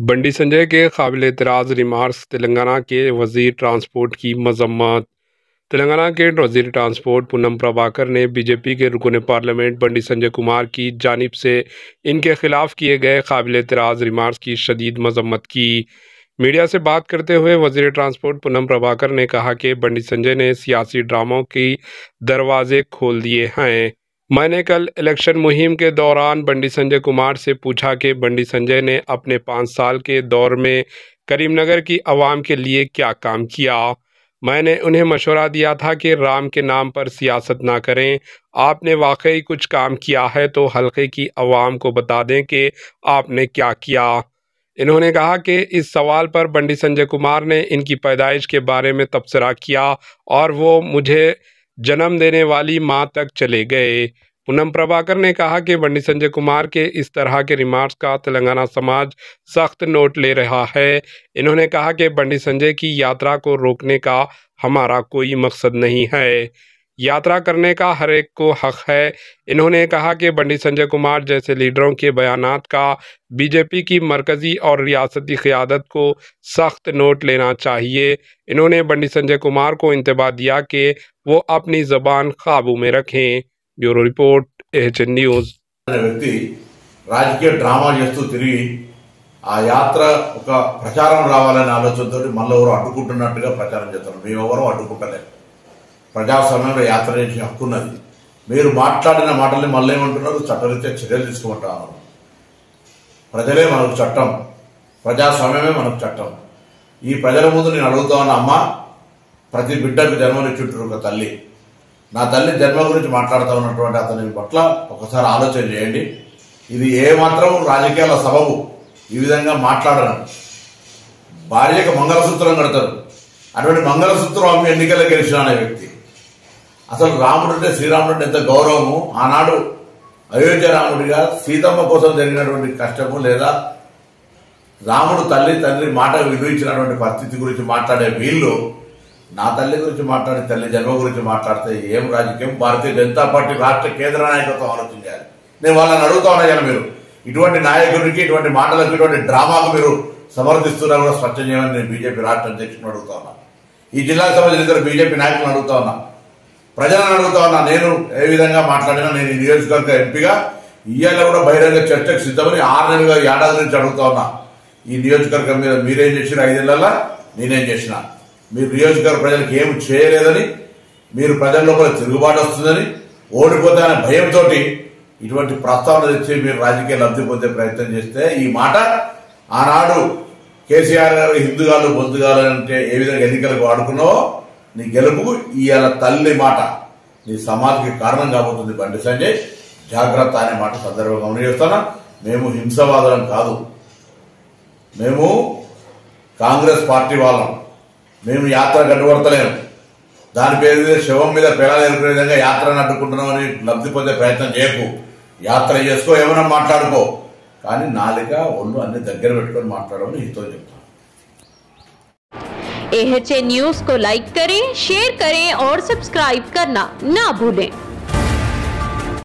बंडी संजय के काबिल-ए-एतराज़ रिमार्क्स तेलंगाना के वज़ीर ट्रांसपोर्ट की मज़म्मत। तेलंगाना के वज़ीर ट्रांसपोर्ट पूनम प्रभाकर ने बीजेपी के रुकन पार्लियामेंट बंडी संजय कुमार की जानिब से इनके खिलाफ किए गए काबिल-ए-एतराज़ रिमार्क्स की शदीद मज़म्मत की। मीडिया से बात करते हुए वज़ीर ट्रांसपोर्ट पूनम प्रभाकर ने कहा कि बंडी संजय ने सियासी ड्रामों की दरवाजे खोल दिए हैं। मैंने कल इलेक्शन मुहिम के दौरान बंडी संजय कुमार से पूछा कि बंडी संजय ने अपने 5 साल के दौर में करीमनगर की आवाम के लिए क्या काम किया। मैंने उन्हें मशवरा दिया था कि राम के नाम पर सियासत ना करें। आपने वाकई कुछ काम किया है तो हल्के की आवाम को बता दें कि आपने क्या किया। इन्होंने कहा कि इस सवाल पर बंडी संजय कुमार ने इनकी पैदाइश के बारे में तबसरा किया और वो मुझे जन्म देने वाली मां तक चले गए। पूनम प्रभाकर ने कहा कि बंडी संजय कुमार के इस तरह के रिमार्क्स का तेलंगाना समाज सख्त नोट ले रहा है। इन्होंने कहा कि बंडी संजय की यात्रा को रोकने का हमारा कोई मकसद नहीं है, यात्रा करने का हर एक को हक है। इन्होंने कहा कि बंडी संजय कुमार जैसे लीडरों के बयानात का बीजेपी की मरकज़ी और रियासती क़यादत को सख्त नोट लेना चाहिए। इन्होंने बंडी संजय कुमार को इंतबाह दिया कि वो अपनी ज़बान काबू में रखें। Bureau report, AHN news. వ్యక్తి రాజకీయ డ్రామా చేస్తూ తిరిగి ఆ యాత్ర ఒక ప్రచారం రావాలనే ఆలోచనతో మళ్ళీ ఎవరు అడ్డుకుంటున్నట్టుగా ప్రచారం చేస్తారు. మేమెవరూ అడ్డుకుంటలేదు. ప్రజాస్వామ్యంలో యాత్ర చేసే హక్కు ఉన్నది. మీరు మాట్లాడిన మాటల్ని మళ్ళీ ఏమంటున్నారు? చట్టరీత్యా చర్యలు తీసుకుంటాను. ప్రజలే మనకు చట్టం, ప్రజాస్వామ్యమే మనకు చట్టం. ఈ ప్రజల ముందు నేను అడుగుతా ఉన్న అమ్మ, ప్రతి బిడ్డకు జన్మనిచ్చుంటారు ఒక తల్లి. నా తల్లి జన్మ గురించి మాట్లాడుతూ ఉన్నటువంటి అతని పట్ల ఒకసారి ఆలోచన చేయండి. ఇది ఏమాత్రం రాజకీయాల సబబు ఈ విధంగా మాట్లాడడం. భార్యకు మంగళసూత్రం కడతారు, అటువంటి మంగళసూత్రం అమ్మి ఎన్నికల్లో గెలిచిన అనే వ్యక్తి. అసలు రాముడు అంటే శ్రీరాముడు అంటే ఎంత గౌరవము. ఆనాడు అయోధ్య రాముడిగా సీతమ్మ కోసం జరిగినటువంటి కష్టము, లేదా రాముడు తల్లి తండ్రి మాట విలువించినటువంటి పరిస్థితి గురించి మాట్లాడే వీళ్ళు నా తల్లి గురించి మాట్లాడి తల్లి జన్మ గురించి మాట్లాడితే ఏం రాజకీయం? భారతీయ జనతా పార్టీ రాష్ట్ర కేంద్ర నాయకత్వం ఆలోచించాలి. నేను వాళ్ళని అడుగుతా ఉన్నాను, మీరు ఇటువంటి నాయకుడికి, ఇటువంటి మాటలకు, ఇటువంటి డ్రామాకు మీరు సమర్థిస్తున్నా కూడా స్పష్టం చేయమని నేను బీజేపీ రాష్ట్ర అధ్యక్షుని అడుగుతా ఉన్నా. ఈ జిల్లాకు సంబంధించిన ఇద్దరు బీజేపీ నాయకులను అడుగుతా ఉన్నా, ప్రజలను అడుగుతా ఉన్నా. నేను ఏ విధంగా మాట్లాడినా నేను ఈ నియోజకవర్గ ఎంపీగా ఇవాళ కూడా బహిరంగ చర్చకు సిద్ధమని 6 నెలలుగా ఏడాది నుంచి అడుగుతా ఉన్నా. ఈ నియోజకవర్గం మీద మీరేం చేసినా 5 నెలల్లో నేనేం చేసినా, మీరు నియోజకవర్గ ప్రజలకు ఏమి చేయలేదని, మీరు ప్రజల లోపల తిరుగుబాటు వస్తుందని, ఓడిపోతానే భయంతో ఇటువంటి ప్రస్తావన తెచ్చి మీరు రాజకీయ లబ్ధి పొందే ప్రయత్నం చేస్తే, ఈ మాట ఆనాడు కేసీఆర్ గారు హిందుగాలు బొందుగాలు అంటే ఏ విధంగా ఎన్నికలకు వాడుకున్నావో, నీ గెలుపుకు ఇవాళ తల్లి మాట నీ సమాధికి కారణం కాబోతుంది. బండి సంజయ్ జాగ్రత్త అనే మాట సందర్భంగా గమనిస్తున్నా. మేము హింసవాదులం కాదు, మేము కాంగ్రెస్ పార్టీ వాళ్ళం. మేము యాత్ర గడ్డుపడతలేము. దాని పేరు మీద శవం మీద పిల్లలు ఎదుర్కొనే విధంగా యాత్రను అడ్డుకుంటున్నామని లబ్ధి పొందే ప్రయత్నం చేయకు. యాత్ర చేసుకో, ఏమైనా మాట్లాడుకో, కానీ నాలుక ఒళ్ళు అన్ని దగ్గర పెట్టుకొని మాట్లాడమని హితో చెప్తాను. AHN न्यूज़ को लाइक करें, शेयर करें और सब्सक्राइब करना ना भूलें।